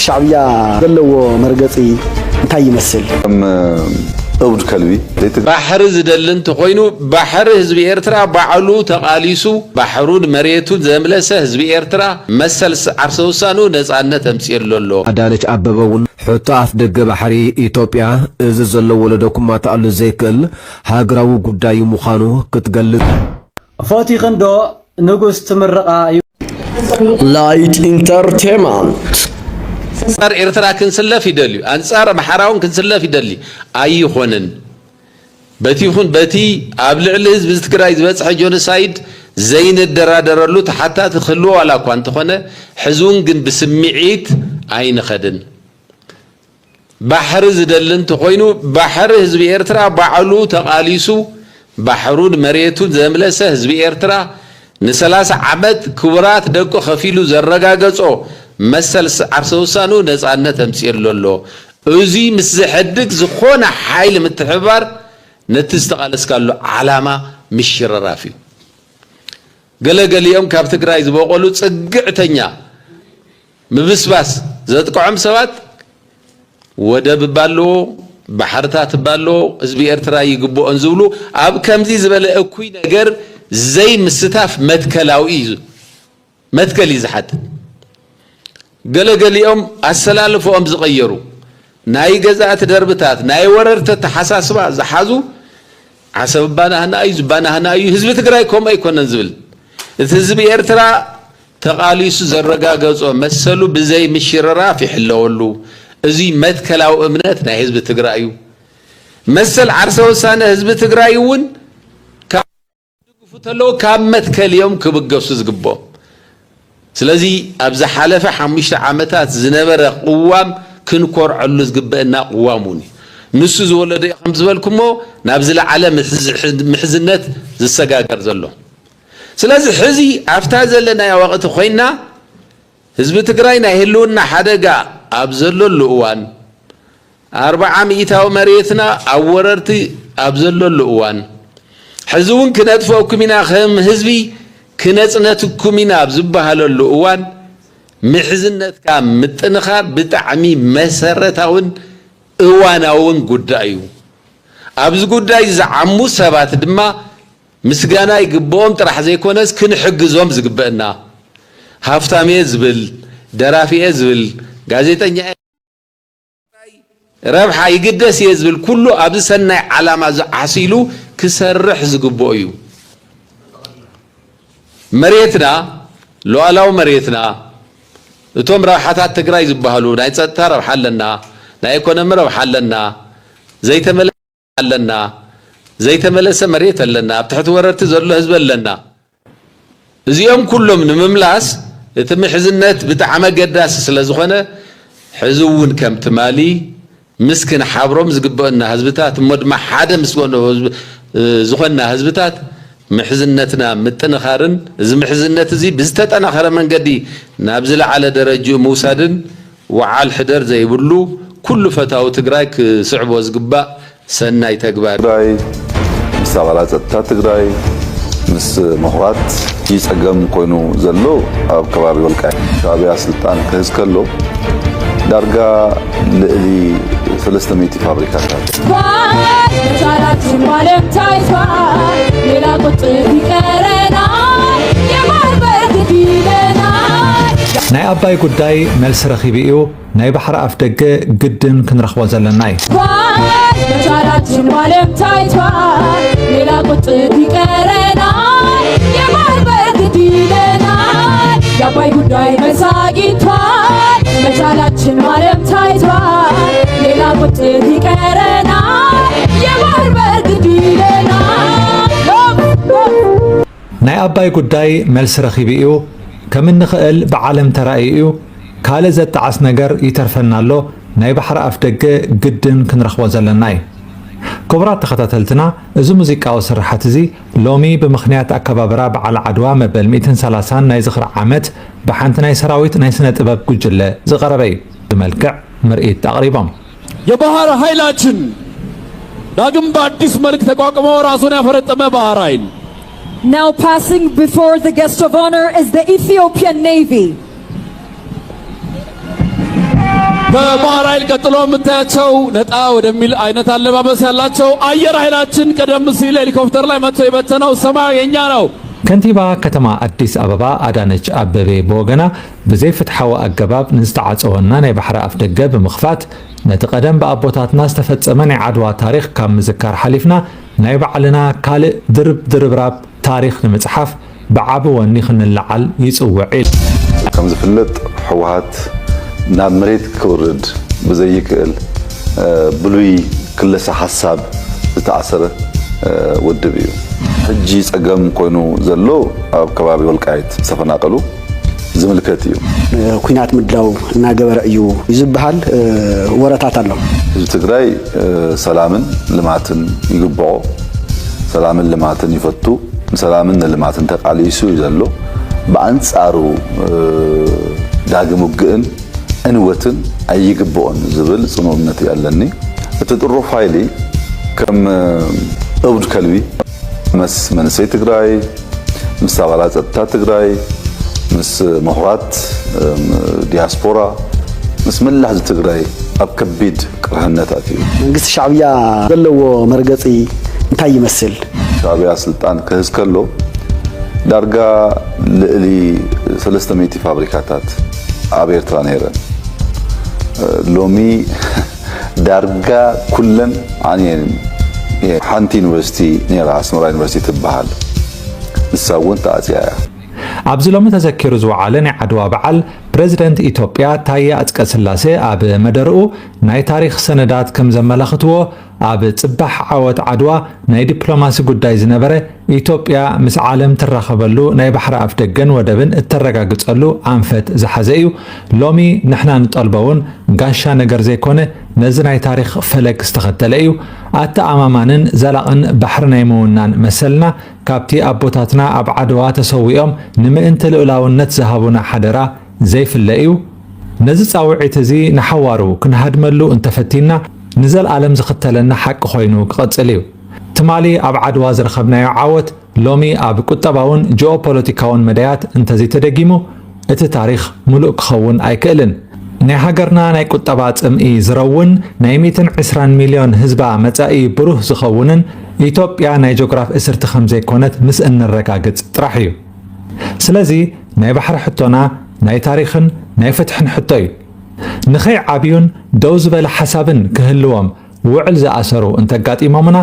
الشعبية دلوا مرقصي እንታይ ይመስል እውድ ከልቢ ባሕር ዝደልን ተኮይኑ ባሕር ህዝቢ ኤርትራ ባዕሉ ተቃሊሱ ባሕሩን መሬቱን ዘምለሰ ህዝቢ ኤርትራ መሰል ዓርሰ ውሳኑ ነጻነት ተምጽየለሎ አዳነች አበበውን ሕቶ አፍ ደገ ባሕሪ ኢትዮጵያ እዚ ዘለዎ ለደኩማ ተአሉ ዘይክል ሃገራዊ ጉዳይ ምዃኑ ክትገልጽ ፎቲኽንዶ ንጉስ ትምርቃ ላይት ኢንተርቴይንመንት አንጻር ኤርትራ ክንስለፍ ይደልዩ አንጻር ማሕራውን ክንስለፍ ይደሊ አይኾንን በቲኹን በቲ ኣብ ልዕሊ ህዝቢ ትግራይ ዝበጽሐ ጆኖሳይድ ዘይንደራደረሉ ተሓታት ክህልዎ ዋላ እኳ እንተኾነ ሕዝውን ግን ብስምዒት ኣይንኸድን ባሕሪ ዝደልን ተኮይኑ ባሕሪ ህዝቢ ኤርትራ ባዕሉ ተቃሊሱ ባሕሩን መሬቱን ዘምለሰ ህዝቢ ኤርትራ ን30 ዓመት ክቡራት ደቆ ከፊሉ ዘረጋገጾ መሰል ዓርሰ ውሳኑ ነጻነት ተምጽየለሎ እዚ ምስ ዝሕድግ ዝኾነ ሓይል ምትሕባር ነቲ ዝተቃለስካሉ ዓላማ ምሽረራፍ እዩ ገለገሊኦም ካብ ትግራይ ዝበቆሉ ጽግዕተኛ ምብስባስ ዘጥቅዖም ሰባት ወደብ ባለዎ ባሕርታት ባለዎ ህዝቢ ኤርትራ ይግብኦን ዝብሉ ኣብ ከምዚ ዝበለ እኩይ ነገር ዘይ ምስታፍ መትከላዊ እዩ መትከል ይዝሓት ገለገሊኦም አሰላልፎም ዝቀየሩ ናይ ገዛት ደርብታት ናይ ወረርተ ተሐሳስባ ዝሓዙ ዓሰብ ባናህና እዩ ዝባናህና እዩ ህዝቢ ትግራይ ኮም ኣይኮነን ዝብል እቲ ህዝቢ ኤርትራ ተቃሊሱ ዘረጋገጾ መሰሉ ብዘይ ምሽረራፍ ይሕለወሉ እዚ መትከላዊ እምነት ናይ ህዝቢ ትግራይ እዩ መሰል ዓርሰ ውሳነ ህዝቢ ትግራይ እውን ካብድግፉተሎ ካብ መትከልዮም ክብገሱ ዝግቦም ስለዚ ኣብዛ ሓለፈ 5 ዓመታት ዝነበረ ቅዋም ክንኮርዐሉ ዝግበአና ቅዋሙኒ ንሱ ዝወለደ ከም ዝበልኩሞ ናብ ዝለዓለ ምሕዝነት ዝሰጋገር ዘሎ ስለዚ ሕዚ ኣፍታ ዘለና ወቅቲ ኮይና ህዝቢ ትግራይ ናይ ህልውና ሓደጋ ኣብ ዘለሉ እዋን 40 ሚእታዊ መሬትና ኣብ ወረርቲ ኣብ ዘለሉ እዋን ሕዚ እውን ክነጥፈኩም ኢና ከም ህዝቢ ክነጽነትኩም ኢና ዝባሃለሉ እዋን ምሕዝነትካ ምጥንኻር ብጣዕሚ መሰረታውን እዋናውን ጉዳይ እዩ ኣብዚ ጉዳይ ዝዓሙ ሰባት ድማ ምስጋና ይግብኦም ጥራሕ ዘይኮነስ ክንሕግዞም ዝግበአና ሃፍታምየ ዝብል ደራፊየ ዝብል ጋዜጠኛ ረብሓ ይግደስ እየ ዝብል ኩሉ ኣብዚ ሰናይ ዓላማ ዝዓሲሉ ክሰርሕ ዝግብኦ እዩ መሬትና ሉዓላዊ መሬትና እቶም ረብሓታት ትግራይ ዝበሃሉ ናይ ጸጥታ ረብሓ ኣለና ናይ ኢኮኖሚ ረብሓ ኣለና ዘይተመለሰ መሬት ኣለና ኣብ ትሕቲ ወረርቲ ዘሎ ህዝቢ ኣለና እዚኦም ኩሎም ንምምላስ እቲ ምሕዝነት ብጣዕሚ ገዳሲ ስለ ዝኾነ ሕዚ እውን ከም ትማሊ ምስክን ሓብሮም ዝግበአና ህዝብታት እሞድማ ሓደ ምስጎኖ ዝኾንና ህዝብታት ምሕዝነትና ምጥንኻርን እዚ ምሕዝነት እዚ ብዝተጠናኸረ መንገዲ ናብ ዝለዓለ ደረጃ ምውሳድን ወዓል ሕደር ዘይብሉ ኩሉ ፈታዊ ትግራይ ክስዕቦ ዝግባእ ሰናይ ተግባር ትግራይ ምስ ኣባላት ጸጥታ ትግራይ ምስ ምሁራት ይጸገም ኮይኑ ዘሎ ኣብ ከባቢ ወልቃይት ሻዕብያ ስልጣን ክህዝ ከሎ ዳርጋ ልዕሊ 300 ፋብሪካታት ናይ አባይ ጉዳይ መልስ ረኺቡ እዩ ናይ ባሕሪ ኣፍ ደገ ግድን ክንረኽቦ ዘለና እዩ የአባይ ጉዳይ መሳቂቷል መቻላችን ማለም ታይቷል ሌላ ቁጥር ይቀረናል የባህር በር ግድ ይለናል ናይ አባይ ጉዳይ መልስ ረኺቡ እዩ ከም እንኽእል ብዓለም ተራእዩ እዩ ካለ ዘጣዓስ ነገር ይተርፈናሎ ናይ ባሕሪ ኣፍ ደገ ግድን ክንረኽቦ ዘለና እዩ ክቡራት ተኸታተልትና እዚ ሙዚቃዊ ስርሓት እዚ ሎሚ ብምኽንያት ኣከባብራ በዓል ዓድዋ መበል 130 ናይ ዝኽሪ ዓመት ብሓንቲ ናይ ሰራዊት ናይ ስነ ጥበብ ጉጅለ ዝቐረበ እዩ ብመልክዕ ምርኢት ኣቕሪቦም የባህር ኃይላችን ዳግም በአዲስ መልክ ተቋቁሞ ራሱን ያፈረጠመ ባህር ኃይል Now passing before the guest of honor is the Ethiopian Navy. በባህር ኃይል ቀጥሎ የምታያቸው ነጣ ወደሚል አይነት አለባበስ ያላቸው አየር ኃይላችን ቀደም ሲል ሄሊኮፕተር ላይ መጥቶ የበተነው ሰማይ የኛ ነው። ከንቲባ ከተማ አዲስ አበባ አዳነች አበቤ በወገና ብዘይ ፍትሐዊ አገባብ ንዝተዓፀወና ናይ ባሕሪ ኣፍ ደገ ብምኽፋት ነቲ ቀደም ብኣቦታትና ዝተፈጸመ ናይ ዓድዋ ታሪክ ካብ ምዝካር ሓሊፍና ናይ ባዕልና ካልእ ድርብራብ ታሪክ ንምፅሓፍ ብዓቢ ወኒ ክንለዓል ይጽውዕ ኢሉ ከም ዝፍለጥ ሕወሓት ናብ መሬት ክውርድ ብዘይክእል ብሉይ ክለሳ ሓሳብ ዝተኣሰረ ውድብ እዩ ሕጂ ፀገም ኮይኑ ዘሎ ኣብ ከባቢ ወልቃይት ዝተፈናቀሉ ዝምልከት እዩ ኩናት ምድላው እናገበረ እዩ ይዝብሃል ወረታት ኣሎ ህዝቢ ትግራይ ሰላምን ልማትን ይግብዖ ሰላምን ልማትን ይፈቱ ሰላምን ልማትን ተቃሊሱ እዩ ዘሎ በአንጻሩ ዳግም ውግእን እንወትን አይግብዖን ዝብል ጽኑዕነት ያለኒ እትጥሩ ፋይሊ ከም እብድ ከልቢ መስ መንሰይ ትግራይ ምስ አባላት ጸጥታ ትግራይ ምስ ምሁራት ዲያስፖራ ምስ መላህ ትግራይ ኣብ ከቢድ ቅርህነታት እዩ መንግስት ሻዕብያ ዘለዎ መርገጺ እንታይ ይመስል ሻዕብያ ስልጣን ክህዝ ከሎ ዳርጋ ልዕሊ 300 ፋብሪካታት ኣብ ኤርትራ ነይረን ሎሚ ዳርጋ ኩለን ዓንየን ሓንቲ ዩኒቨርሲቲ ነይራ ኣስመራ ዩኒቨርሲቲ ትበሃል ንሳውን ተኣፅያ ኣብዚ ሎሚ ተዘኪሩ ዝወዓለ ናይ ዓድዋ በዓል ፕሬዚደንት ኢትዮጵያ ታየ አጽቀሥላሴ ኣብ መደርኡ ናይ ታሪክ ሰነዳት ከም ዘመላኽትዎ ኣብ ጽባሕ ዓወት ዓድዋ ናይ ዲፕሎማሲ ጉዳይ ዝነበረ ኢትዮጵያ ምስ ዓለም ትራኸበሉ ናይ ባሕሪ ኣፍ ደገን ወደብን እተረጋግጸሉ ኣንፈት ዝሓዘ እዩ ሎሚ ንሕና ንጠልበውን ጋሻ ነገር ዘይኮነ ነዚ ናይ ታሪክ ፈለግ ዝተኸተለ እዩ ኣተኣማማንን ዘላቕን ባሕሪ ናይ ምውናን መሰልና ካብቲ ኣቦታትና ኣብ ዓድዋ ተሰዊኦም ንምእንቲ ልዕላውነት ዝሃቡና ሓደራ ዘይፍለ እዩ ነዚ ጻውዒት እዚ ንሓዋሩ ክንሃድመሉ እንተፈቲና ንዘለዓለም ዝኽተለና ሓቂ ኮይኑ ክቐጽል እዩ ትማሊ ኣብ ዓድዋ ዝረኸብናዮ ዓወት ሎሚ ኣብ ቁጠባውን ጂኦፖለቲካውን መዳያት እንተዘይተደጊሙ እቲ ታሪክ ሙሉእ ክኸውን ኣይክእልን ናይ ሃገርና ናይ ቁጠባ ጽምኢ ዝረውን ናይ 120 ሚልዮን ህዝባ መጻኢ ብሩህ ዝኸውንን ኢትዮጵያ ናይ ጂኦግራፍ እስርቲ ከም ዘይኮነት ምስ እንረጋግጽ ጥራሕ እዩ ስለዚ ናይ ባሕሪ ሕቶና ናይ ታሪክን ናይ ፍትሕን ሕቶ እዩ ንኸይ ዓብዩን ደው ዝበለ ሓሳብን ክህልዎም ውዕል ዝኣሰሩ እንተጋጢሞምና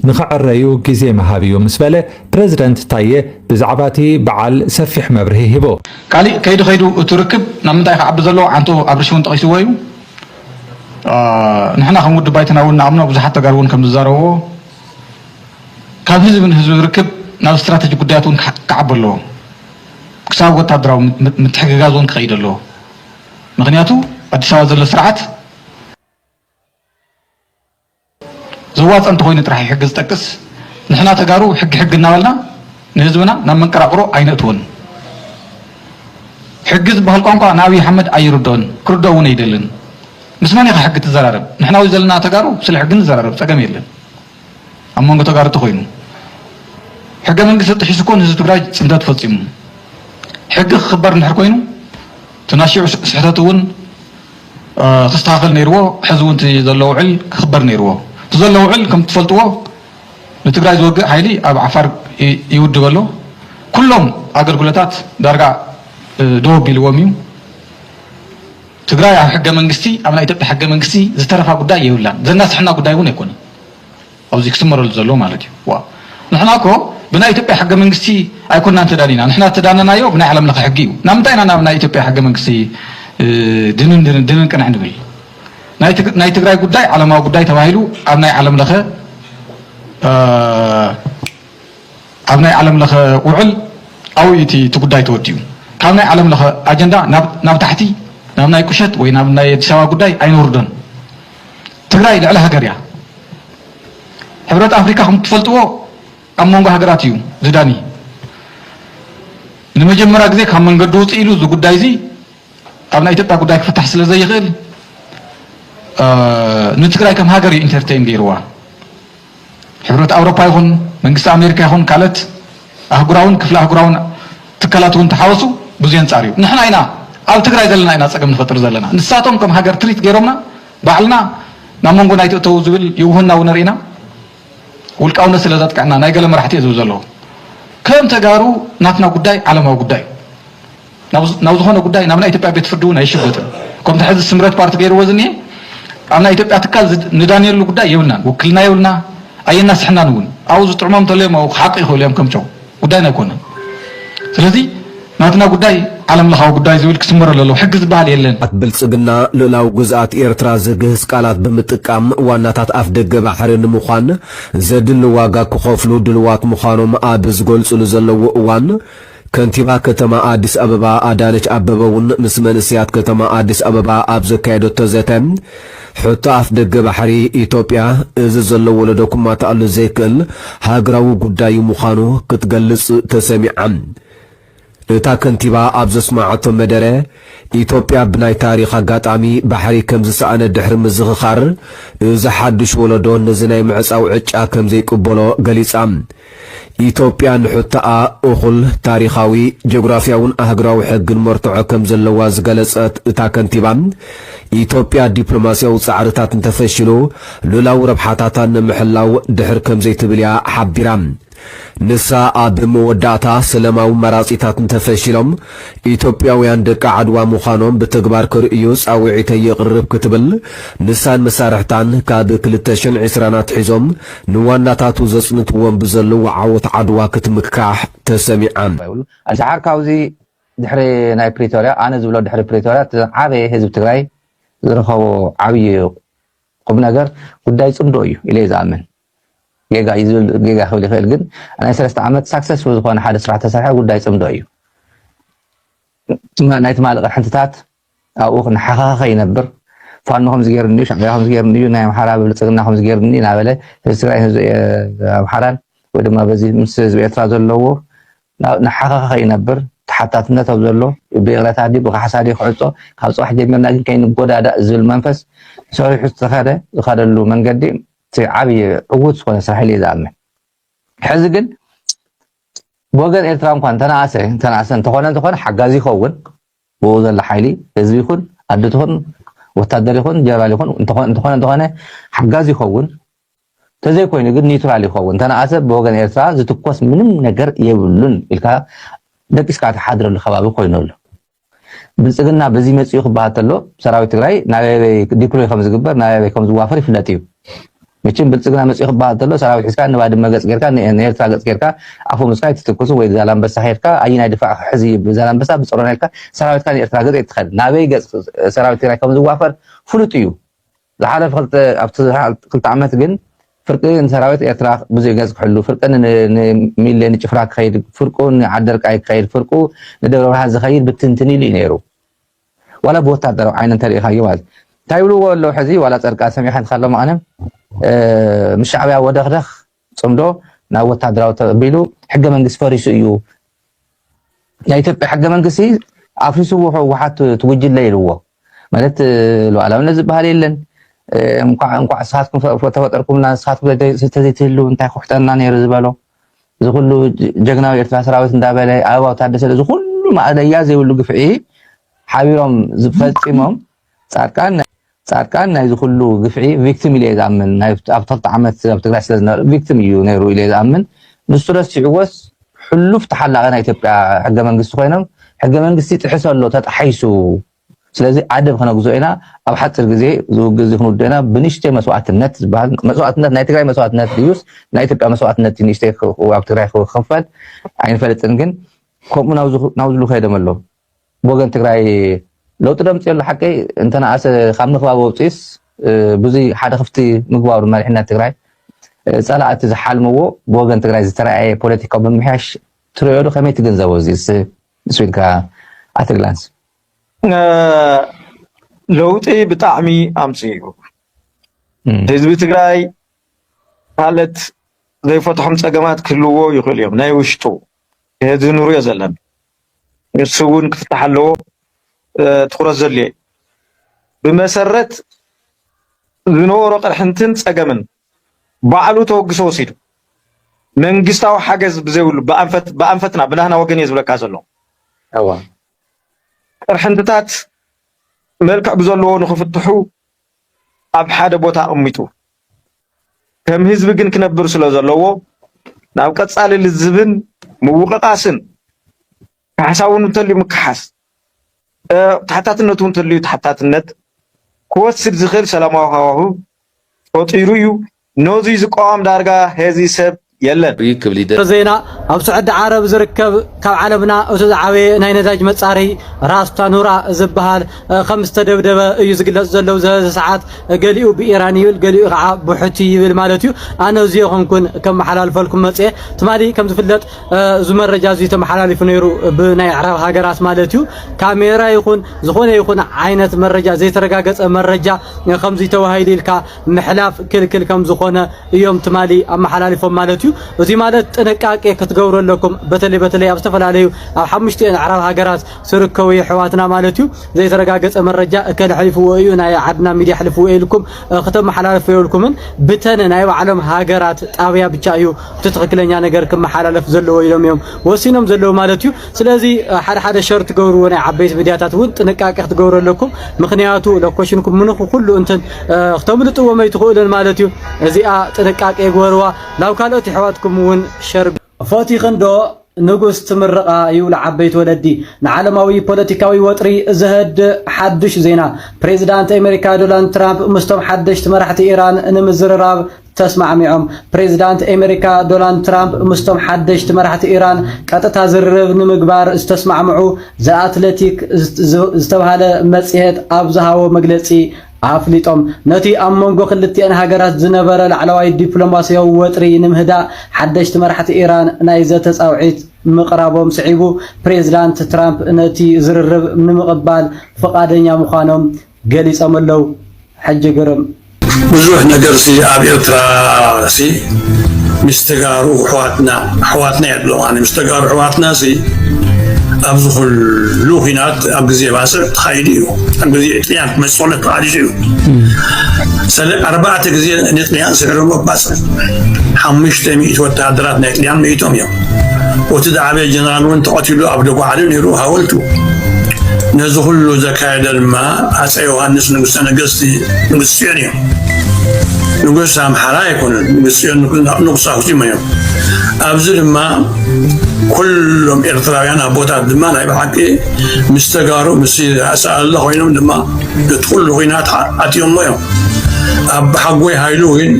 ንኽዕረዩ ግዜ መሃብዩ ምስ በለ ፕሬዚደንት ታየ ብዛዕባ እቲ በዓል ሰፊሕ መብርሂ ሂቦ ካሊእ ከይዱ እቲ ርክብ ናብ ምንታይ ክዓቢ ዘለዎ ዓንቶ ኣብ ርሽውን ጠቒስዎ እዩ ንሕና ከም ውድብ ባይትና እውን ንኣምኖ ብዙሓት ተጋሩ እውን ከም ዝዛረብዎ ካብ ህዝቢ ንህዝቢ ርክብ ናብ ስትራቴጂ ጉዳያት እውን ክዓቢ ኣለዎ ክሳብ ወታደራዊ ምትሕግጋዝ እውን ክኸይድ ኣለዎ ምክንያቱ አዲስ አበባ ዘሎ ስርዓት ዝዋፀ እንተኮይኑ ጥራሕ ሕጊ ዝጠቅስ ንሕና ተጋሩ ሕጊ እናበልና ንህዝብና ናብ መንቀራቅሮ ኣይነእትውን ሕጊ ዝበሃል ቋንቋ ንኣብይ ኣሕመድ ኣይርዶን ክርዶ እውን ኣይደልን ምስ መን ኢኻ ሕጊ ትዘራረብ ንሕና ወይ ዘለና ተጋሩ ስለ ሕጊ ንዘራረብ ፀገም የለን ኣብ መንጎ ተጋሩ ተኮይኑ ሕገ መንግስቲ ጥሒሱ ኮን ህዝቢ ትግራይ ፅንተት ፈፂሙ ሕጊ ክኽበር እንድሕር ኮይኑ ትናሽዑ ስሕተት እውን ክስተኻኸል ነይርዎ ሕዚ እውን ዘሎ ውዕል ክኽበር ነይርዎ ዘሎ ውዕል ከም ትፈልጥዎ ንትግራይ ዝወግእ ሓይሊ ኣብ ዓፋር ይውድብ ኣሎ ኩሎም ኣገልግሎታት ዳርጋ ደው ኣቢልዎም እዩ ትግራይ ኣብ ሕገ መንግስቲ ኣብ ናይ ኢትዮጵያ ሕገ መንግስቲ ዝተረፋ ጉዳይ የብላን ዘናስሕና ጉዳይ እውን ኣይኮነን ኣብዚ ክስመረሉ ዘሎ ማለት እዩ ንሕና እኮ ብናይ ኢትዮጵያ ሕገ መንግስቲ ኣይኮንና ተዳኒና ንሕና ተዳነናዮ ብናይ ዓለም ለኸ ሕጊ እዩ ናብ ምንታይ ኢና ናብ ናይ ኢትዮጵያ ሕገ መንግስቲ ድንን ቅንዕ ንብል ናይ ትግራይ ጉዳይ ዓለማዊ ጉዳይ ተባሂሉ ኣብ ናይ ዓለም ለኸ ውዕል ኣብኡ እቲ ጉዳይ ተወዲኡ ካብ ናይ ዓለም ለኸ ኣጀንዳ ናብ ታሕቲ ናብ ናይ ቁሸት ወይ ናብ ናይ ኣዲስ ኣበባ ጉዳይ ኣይንወርዶን ትግራይ ልዕሊ ሃገር እያ ሕብረት ኣፍሪካ ከም ትፈልጥዎ ኣብ መንጎ ሃገራት እዩ ዝዳኒ ንመጀመርያ ግዜ ካብ መንገዲ ውፅእ ኢሉ እዚ ጉዳይ እዚ ኣብ ናይ ኢትዮጵያ ጉዳይ ክፍታሕ ስለ ዘይኽእል ንትግራይ ከም ሃገር እዩ ኢንተርቴይን ገይርዋ ሕብረት ኣውሮፓ ይኹን መንግስቲ ኣሜሪካ ይኹን ካልኦት ኣህጉራውን ክፍለ ኣህጉራውን ትካላት እውን ተሓወሱ ብዙ የንፃር እዩ ንሕና ኢና ኣብ ትግራይ ዘለና ኢና ፀገም ንፈጥር ዘለና ንሳቶም ከም ሃገር ትሪት ገይሮምና ባዕልና ናብ መንጎ ናይ ተእተው ዝብል ይውህና ውነርኢና ውልቃውነት ስለ ዘጥቃዕና ናይ ገለ መራሕቲ ዝብል ዘለዎ ከም ተጋሩ ናትና ጉዳይ ዓለማዊ ጉዳይ ናብ ዝኾነ ጉዳይ ናብ ናይ ኢትዮጵያ ቤት ፍርዲ እውን ኣይሽበጥን ከምቲ ሕዚ ስምረት ፓርቲ ገይርዎ ዝኒሄ ኣብ ናይ ኢትዮጵያ ትካል ንዳንየሉ ጉዳይ የብልናን ውክልና የብልና ኣየናስሕናን እውን ኣብኡ ዝጥዕሞም ተለዮም ኣብኡ ሓቂ ይኽእሉ እዮም ከምቸው ጉዳይና ኣይኮነን ስለዚ ናትና ጉዳይ ዓለም ለኻዊ ጉዳይ ዝብል ክስመር ኣለዎ ሕጊ ዝበሃል የለን ብልጽግና ልዕላዊ ግዝኣት ኤርትራ ዝግህዝ ቃላት ብምጥቃም ዋናታት ኣፍ ደገ ባሕሪ ንምዃን ዘድሊ ዋጋ ክኸፍሉ ድልዋት ምዃኖም ኣብ ዝገልጹሉ ዘለዉ እዋን ከንቲባ ከተማ አዲስ አበባ አዳነች አበበውን ምስ መንስያት ከተማ አዲስ አበባ ኣብ ዘካየደቶ ዘተ ሕቶ ኣፍ ደገ ባሕሪ ኢትዮጵያ እዚ ዘለዎ ወለደኩማ ተኣሉ ዘይክእል ሃገራዊ ጉዳይ ምዃኑ ክትገልጽ ተሰሚዓ እታ ከንቲባ ኣብ ዘስማዓቶ መደረ ኢትዮጵያ ብናይ ታሪኽ አጋጣሚ ባሕሪ ከም ዝሰኣነ ድሕሪ ምዝኽኻር እዚ ሓድሽ ወለዶ ነዚ ናይ ምዕፃው ዕጫ ከም ዘይቅበሎ ገሊጻ ኢትዮጵያ ንሕቶኣ እኹል ታሪኻዊ ጂኦግራፊያውን ኣህጉራዊ ሕግን መርትዖ ከም ዘለዋ ዝገለጸት እታ ከንቲባ ኢትዮጵያ ዲፕሎማስያዊ ጻዕርታት እንተፈሽሉ ሉላዊ ረብሓታታ ንምሕላው ድሕር ከም ዘይትብል እያ ሓቢራ ንሳ ኣብ መወዳእታ ሰላማዊ መራጺታት እንተፈሽሎም ኢትዮጵያውያን ደቂ ዓድዋ ምዃኖም ብተግባር ክርእዩ ጻውዒተ የቕርብ ክትብል ንሳን መሳርሕታን ካብ 2020 ኣትሒዞም ንዋናታቱ ዘጽንትዎም ብዘለዉ ዓወት ዓድዋ ክትምካሕ ተሰሚዓ ኣሽዓር ካብዚ ድሕሪ ናይ ፕሪቶሪያ ኣነ ዝብሎ ድሕሪ ፕሪቶሪያ ዓበየ ህዝቢ ትግራይ ዝረኸቦ ዓብዪ ቁም ነገር ጉዳይ ጽምዶ እዩ ኢለ ዝኣምን ጌጋ ክብል ይኽእል ግን ናይ 3 ዓመት ሳክሰስፉል ዝኾነ ሓደ ስራሕ ተሰርሐ ጉዳይ ጽምዶ እዩ ናይ ትማልቕ ሕንትታት ኣብኡ ክንሓኻኸ ይነብር ፋኖ ከምዚ ገይሩኒ ሻዕብያ ከምዚ ገይሩኒ ናይ ኣምሓራ ብልጽግና ከምዚ ገይሩኒ እናበለ ህዝቢ ትግራይ ህዝቢ ኣምሓራን ወይ ድማ በዚ ምስ ህዝቢ ኤርትራ ዘለዎ ንሓኻኸ ይነብር ተሓታትነት ኣብ ዘሎ ብእቕረታ ዲ ብካሕሳዲ ክዕፆ ካብ ፅባሕ ጀሚርና ግን ከይንጎዳዳእ ዝብል መንፈስ ሰሪሑ ዝኸደሉ መንገዲ ዓብዪ ዕዉት ዝኾነ ስራሕ ኢለ ዝኣምን ሕዚ ግን ብወገን ኤርትራ እንኳን ተናእሰ እንተኾነ ሓጋዚ ይኸውን ብኡ ዘሎ ሓይሊ ህዝቢ ይኹን ኣድት ይኹን ወታደር ይኹን ጀነራል ይኹን እንተኾነ ሓጋዚ ይኸውን ተዘይኮይኑ ግን ኒውትራል ይኸውን ተናእሰ ብወገን ኤርትራ ዝትኮስ ምንም ነገር የብሉን ኢልካ ደቂስካ ተሓድረሉ ከባቢ ኮይኑ ኣሎ ብልጽግና በዚ መፅኡ ክበሃል ተሎ ሰራዊት ትግራይ ናበይ ዲፕሎይ ከም ዝግበር ናበይ ከም ዝዋፈር ይፍለጥ እዩ መቼም ብልጽግና መፅኡ ክበሃል ተሎ ሰራዊት ሒዝካ ንባድመ ገጽ ጌርካ ንኤርትራ ገጽ ጌርካ ኣፎ ምስካይ ትትኩሱ ወይ ዛላንበሳ ሄድካ ኣየናይ ድፋዕ ሕዚ ብዛላንበሳ ብፀሮና ኢልካ ሰራዊትካ ንኤርትራ ገጽ ትኸድ ናበይ ገጽ ሰራዊት ትግራይ ከም ዝዋፈር ፍሉጥ እዩ ዝሓለፈ ኣብቲ 2 ዓመት ግን ፍርቂ ንሰራዊት ኤርትራ ብዙሕ ገጽ ክሕሉ ፍርቂ ንሚልዮን ጭፍራ ክኸይድ ፍርቁ ንዓደርቃይ ክኸይድ ፍርቁ ንደብረ ብርሃን ዝኸይድ ብትንትን ኢሉ እዩ ነይሩ ዋላ ብወታደራዊ ዓይነ እንተሪኢኻዮ ማለት እንታይ ይብልዎ ኣለዉ ሕዚ ዋላ ጸድቃን ሰሚዕካ እንትኻሎ መቐነ ምስ ሻዕብያ ወደኽደኽ ጽምዶ ናብ ወታደራዊ ተቐቢሉ ሕገ መንግስቲ ፈሪሱ እዩ ናይ ኢትዮጵያ ሕገ መንግስቲ ኣፍሪስዎ ህወሓት ትውጅለ ኢልዎ ማለት ሉዓላውነት ዝበሃል የለን እንኳዕ ንስኻትኩም ተፈጠርኩምና ንስኻትኩም ተዘይትህሉ እንታይ ክውሕጠና ነይሩ ዝበሎ እዚ ኩሉ ጀግናዊ ኤርትራ ሰራዊት እንዳበለ ኣበባው ታደሰለ እዚ ኩሉ ማእለያ ዘይብሉ ግፍዒ ሓቢሮም ዝፈፂሞም ጻድቃን ናይ ዝኩሉ ግፍዒ ቪክቲም ኢለ ዝኣምን ኣብ 2 ዓመት ኣብ ትግራይ ስለ ዝነበረ ቪክቲም እዩ ነይሩ ኢለ ዝኣምን ንሱ ረሲዕዎስ ሕሉፍ ተሓላቐ ናይ ኢትዮጵያ ሕገ መንግስቲ ኮይኖም ሕገ መንግስቲ ጥሕሶ ኣሎ ተጣሒሱ ስለዚ ዓደብ ክነግዞ ኢና ኣብ ሓፂር ግዜ ዝውግዝ ክንውድእ ኢና ብንእሽተይ መስዋዕትነት ዝበሃል መስዋዕትነት ናይ ትግራይ መስዋዕትነት ድዩስ ናይ ኢትዮጵያ መስዋዕትነት ንእሽተይ ኣብ ትግራይ ክኽፈል ኣይንፈልጥን ግን ከምኡ ናብዝሉ ከይዶም ኣሎ ብወገን ትግራይ ለውጢ ደምፅየሉ ሓቂ እንተነኣሰ ካብ ምኽባብ ወፂስ ብዙይ ሓደ ክፍቲ ምግባሩ መሪሕነት ትግራይ ጸላእቲ ዝሓልምዎ ብወገን ትግራይ ዝተረኣየ ፖለቲካዊ ብምምሕያሽ ትሪኦ ዶ ከመይ ትግንዘቦ እዚ ስዊልካ ኣትግላንስ ለውጢ ብጣዕሚ ኣምፅኡ ህዝቢ ትግራይ ማለት ዘይፈትሖም ፀገማት ክህልዎ ይኽእል እዮም ናይ ውሽጡ እዚ ንሪኦ ዘለና ንሱ እውን ክፍታሕ ኣለዎ ትኩረት ዘድልዮ ብመሰረት ዝነበሮ ቅርሕንትን ፀገምን ባዕሉ ተወግሶ ወሲዱ መንግስታዊ ሓገዝ ብዘይብሉ ብኣንፈትና ብናህና ወገን እየ ዝብለካ ዘሎ ቅርሕንትታት መልክዕ ብዘለዎ ንኽፍትሑ ኣብ ሓደ ቦታ ኣቕሚጡ ከም ህዝቢ ግን ክነብር ስለ ዘለዎ ናብ ቀጻሊ ልዝብን ምውቕቓስን ካሕሳውን እንተልዩ ምክሓስ ተሓታትነቱ እንተልዩ ተሓታትነት ክወስድ ዝኽእል ሰላማዊ ሃዋህው ፈጢሩ እዩ ነዙ ዝቆም ዳርጋ ሄዚ ሰብ የለን ዜና ኣብ ስዑድ ዓረብ ዝርከብ ካብ ዓለምና እቲ ዝዓበየ ናይ ነዳጅ መጻሪ ራስ ታኑራ ዝበሃል ከም ዝተደብደበ እዩ ዝግለጽ ዘለው ሰዓት ገሊኡ ብኢራን ይብል ገሊኡ ከዓ ብሑቲ ይብል ማለት እዩ ኣነ እዚ ኮንኩን ከም መሓላልፈልኩም መጽእ ትማሊ ከም ዝፍለጥ እዚ መረጃ እዚ ተመሓላሊፉ ነይሩ ብናይ ዓረብ ሃገራት ማለት እዩ ካሜራ ይኹን ዝኾነ ይኹን ዓይነት መረጃ ዘይተረጋገጸ መረጃ ከምዚ ተዋሂሉ ኢልካ ምሕላፍ ክልክል ከም ዝኾነ እዮም ትማሊ ኣመሓላሊፎም ማለት እዩ እዚ ማለት ጥንቃቄ ክትገብሩለኩም በተለይ ኣብ ዝተፈላለዩ ኣብ ሓሙሽተ ዓረብ ሃገራት ዝርከቡ ሕዋትና ማለት እዩ ዘይተረጋገጸ መረጃ ከልሕልፍዎ እዩ ናይ ዓድና ሚድያ ሕልፍዎ ኢልኩም ከተመሓላልፉ ይልኩምን ብተን ናይ ዓለም ሃገራት ጣብያ ብቻ እዩ ትክክለኛ ነገር ከመሓላለፍ ዘለዎ ኢሎም እዮም ወሲኖም ዘለው ማለት እዩ ስለዚ ሓደ ሸርት ገብርዎ ናይ ዓበይት ሚድያታት እውን ጥንቃቄ ክትገብሩለኩም ምክንያቱ ለኮሽንኩም ምንኹ ኩሉ እንትን ከተምልጥዎ ማይትኽእሉን ማለት እዩ እዚኣ ጥንቃቄ ገበርዋ ላው ካልኦት ሕዋትኩም እውን ሸርብ ፎቲ ክንዶ ንጉስ ትምርቃ ይውል ዓበይት ወለዲ ንዓለማዊ ፖለቲካዊ ወጥሪ ዘህድ ሓድሽ ዜና ፕሬዝዳንት አሜሪካ ዶናልድ ትራምፕ ምስቶም ሓድሽቲ መራሕቲ ኢራን ንምዝርራብ ተስማዕሚዖም ፕሬዝዳንት አሜሪካ ዶናልድ ትራምፕ ምስቶም ሓድሽቲ መራሕቲ ኢራን ቀጥታ ዝርርብ ንምግባር ዝተስማዕምዑ ዘአትሌቲክ ዝተባሃለ መጽሔት ኣብ ዝሃቦ መግለጺ ኣፍሊጦም ነቲ ኣብ መንጎ ክልቲአን ሃገራት ዝነበረ ላዕለዋይ ዲፕሎማስያዊ ወጥሪ ንምህዳእ ሓደሽቲ መራሕቲ ኢራን ናይ ዘተጻውዒት ምቕራቦም ስዒቡ ፕሬዝዳንት ትራምፕ ነቲ ዝርርብ ንምቕባል ፈቃደኛ ምዃኖም ገሊጾም ኣለው ሕጂ ግርም ብዙሕ ነገር ኣብ ኤርትራ ምስተጋሩ ሕዋትና የድሎም ኣነ ምስተጋሩ ሕዋትና ኣብዚ ኩሉ ኩናት ኣብ ግዜ ባስዕ ተኻይዱ እዩ ኣብ ግዜ ጥልያን መፅነት ተኻዲሱ እዩ 4 ግዜ ንጥልያን ስዕሮም ባስዕ 500 ወታደራት ናይ ጥልያን መይቶም እዮም ወቲ ዝዓበየ ጀነራል እውን ተቐቲሉ ኣብ ደጓዓሊ ነይሩ ሃወልቱ ነዚ ኩሉ ዘካየደ ድማ ሃፀይ ዮሃንስ ንጉሰ ነገስቲ ንጉስ ጽዮን እዮም ንጉስ ኣምሓራ ኣይኮኑን ንጉስ ጽዮን ንጉስ ኣክሱም እዮም ኣብዚ ድማ ኩሎም ኤርትራውያን ኣቦታት ድማ ናይ ብሓቂ ምስ ተጋሩ ምስ ኣሰኣላ ኮይኖም ድማ እቲ ኩሉ ኩናት ኣትዮም እዮም ኣብ ሓጎይ ሃይሉ ግን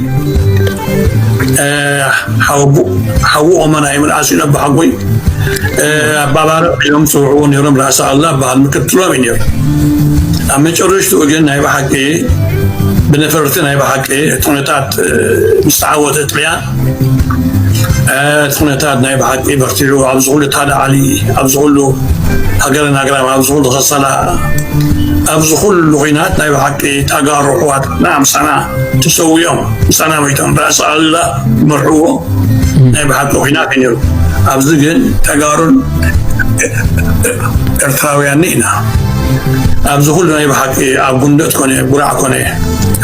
ሓዉ ኦመና ይምልኣስ ኢና ብሓጎይ ኣባባር እዮም ፅውዕዎ ነይሮም ራእሲ ኣላ በሃል ምክትሎም እዩ ነይሩ ኣብ መጨረሽትኡ ግን ናይ ብሓቂ ብነፈርቲ ናይ ብሓቂ ኩነታት ምስ ተዓወተ ጥልያን ኩነታት ናይ ብሓቂ በርቲዑ ኣብ ዝኩሉ ተሃዳዓሊ ኣብ ዝኩሉ ሃገርና ኣግራም ኣብ ዝኩሉ ኸሰላ ኣብ ዝኩሉ ኩናት ናይ ብሓቂ ተጋሩ ሕዋት ንኣምሳና ተሰውዮም ምሳና ሞይቶም ራእሲ ኣላ መርሕዎ ናይ ብሓቂ ኩናት እዩ ነይሩ ኣብዚ ግን ተጋሩን ኤርትራውያን ኢና ኣብዚ ኩሉ ናይ ብሓቂ ኣብ ጉንደት ኮነ ጉራዕ ኮነ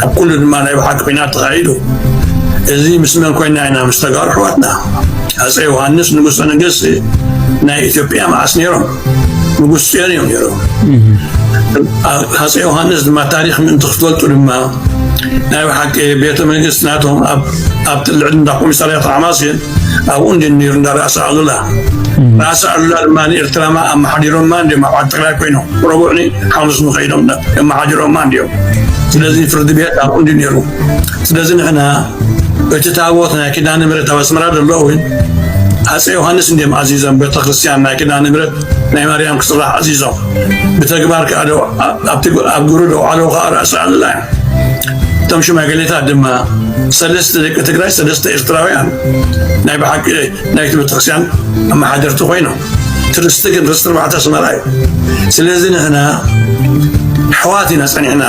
ኣብ ኩሉ ድማ ናይ ብሓቂ ኩናት ተኻይዱ እዚ ምስ መን ኮይና ኢና ምስ ተጋሩ ሕዋትና ሃፀይ ዮሃንስ ንጉሰ ነገስቲ ናይ ኢትዮጵያ መዓስ ነይሮም ንጉስ ጽዮን እዮም ነይሮም ሃፀይ ዮሃንስ ድማ ታሪክ ምእንቲ ክትፈልጡ ድማ ናይ ብሓቂ ቤተ መንግስቲ ናቶም ኣብ ጥልዕል እንዳ ኮሚሳርያት ሓማስን ኣብኡ እንድን ነይሩ እንዳ ራእሲ ኣሉላ ራእሲ ኣሉላ ድማ ንኤርትራማ ኣመሓዲሮማ እንዲኦም ኣብ ዓዲ ትግራይ ኮይኖም ረቡዕኒ ሓሙስ ንኸይዶም ኣመሓዲሮማ እንዲኦም ስለዚ ፍርዲ ቤት ኣብኡ እንድን ነይሩ ስለዚ ንሕና እቲ ታቦት ናይ ኪዳነ ምሕረት ኣብ ኣስመራ ዘሎ እውን ሃፀይ ዮሃንስ እንዲኦም ዓዚዞም ቤተክርስትያን ናይ ኪዳነ ምሕረት ናይ ማርያም ክስራሕ ዓዚዞም ብተግባር ከዓ ኣብ ግብሪ ደውዓለው ከዓ ራእሲ ኣሉላ እዮም እቶም ሽማግሌታት ድማ 3 ደቂ ትግራይ 3 ኤርትራውያን ናይ ብሓቂ ናይቲ ቤተክርስትያን ኣመሓደርቲ ኮይኖም ትርስቲ ግን ርስቲ 4 ኣስመራ እዩ ስለዚ ንሕና ሕዋት ኢና ፀኒሕና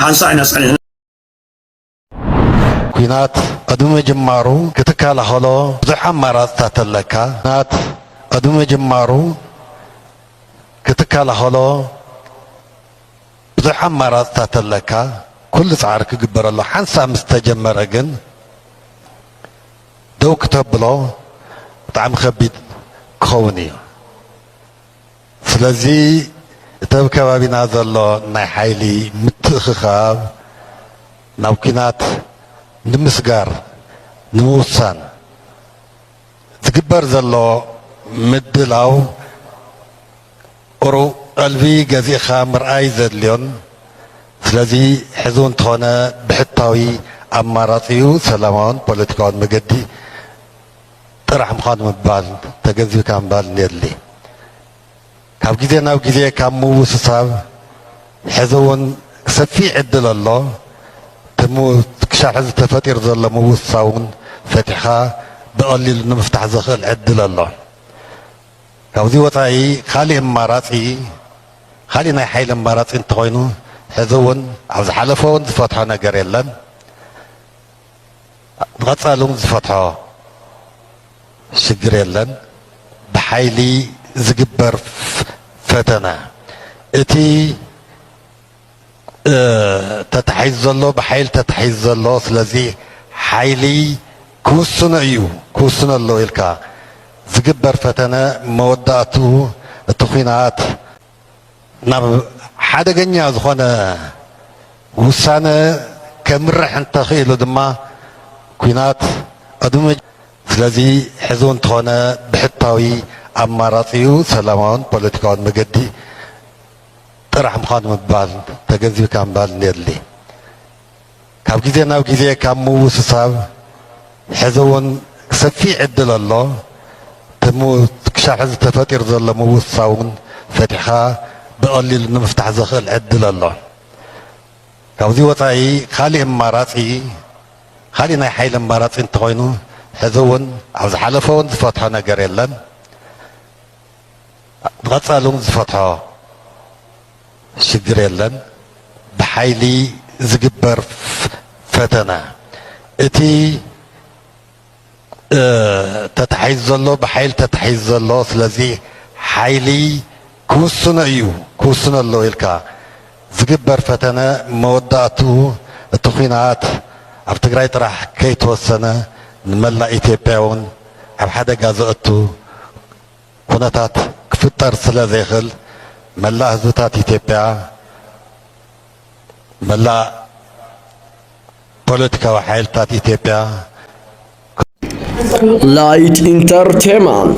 ሓንሳ ኢና ፀኒሕና ኩናት ቅድሚ ምጅማሩ ክትከላኸሎ ብዙሕ ኣማራፅታት ኣለካ ኩናት ቅድሚ ምጅማሩ ክትከላኸሎ ብዙሕ ኣማራፅታት ኣለካ ኩሉ ፃዕሪ ክግበረሎ ሓንሳ ምስ ተጀመረ ግን ደው ክተብሎ ብጣዕሚ ከቢድ ክኸውን እዩ ስለዚ እተብ ከባቢና ዘሎ ናይ ሓይሊ ምትእኽኻብ ናብ ኩናት ንምስጋር ንምውሳን ዝግበር ዘሎ ምድላው ቁሩብ ቀልቢ ገዚእኻ ምርኣይ ዘድልዮን ስለዚ ሕዚ እንተኾነ ብሕታዊ ኣማራፂ እዩ ሰላማውን ፖለቲካውን መገዲ ጥራሕ ምዃኑ ምባል ተገንዚብካ ምባል የድሊ ካብ ግዜ ናብ ግዜ ካብ ምውስሳብ ሕዚ እውን ሰፊሕ ዕድል ኣሎ ክሻዕ ሕዚ ተፈጢሩ ዘሎ ምውስሳብ እውን ፈቲሕኻ ብቐሊሉ ንምፍታሕ ዝኽእል ዕድል ኣሎ ካብዚ ወፃኢ ካሊእ ኣማራፂ ካሊእ ናይ ሓይሊ ኣማራፂ እንተኮይኑ ሕዚ እውን ኣብ ዝሓለፈ እውን ዝፈትሖ ነገር የለን ንቐፃሊ እውን ዝፈትሖ ሽግር የለን ብሓይሊ ዝግበር ፈተና እቲ ተታሒዙ ዘሎ ብሓይሊ ተታሒዙ ዘሎ ስለዚ ሓይሊ ክውስኖ እዩ ክውስኖ ኣሎ ኢልካ ዝግበር ፈተነ መወዳእቱ እቲ ኩናት ናብ ሓደገኛ ዝኾነ ውሳነ ከምርሕ እንተኽእሉ ድማ ኩናት ቅድሚ ስለዚ ሕዚ እንተኾነ ብሕታዊ ኣማራፂ እዩ ሰላማውን ፖለቲካውን መገዲ ጥራሕ ምዃኑ ምባል ተገንዚብካ ምባል የድሊ ካብ ግዜ ናብ ግዜ ካብ ምውስሳብ ሕዚ እውን ሰፊሕ ዕድል ኣሎ ክሻዕ ሕዚ ተፈጢሩ ዘሎ ምውስሳብ እውን ፈቲሕኻ ብቐሊሉ ንምፍታሕ ዝኽእል ዕድል ኣሎ ካብዚ ወፃኢ ካሊእ ኣማራፂ ካሊእ ናይ ሓይሊ ኣማራፂ እንተኮይኑ ሕዚ እውን ኣብ ዝሓለፈ እውን ዝፈትሖ ነገር የለን ንቐፃሊ እውን ዝፈትሖ ሽግር የለን ብሓይሊ ዝግበር ፈተና እቲ ተታሒዙ ዘሎ ብሓይሊ ተታሒዙ ዘሎ ስለዚ ሓይሊ ክውስኖ እዩ ክውስኖ ኣሎ ኢልካ ዝግበር ፈተነ መወዳእቱ እቲ ኩናት ኣብ ትግራይ ጥራሕ ከይተወሰነ ንመላእ ኢትዮጵያ እውን ኣብ ሓደጋ ዘእቱ ኩነታት ክፍጠር ስለ ዘይኽእል መላእ ህዝብታት ኢትዮጵያ መላእ ፖለቲካዊ ሓይልታት ኢትዮጵያ Light Entertainment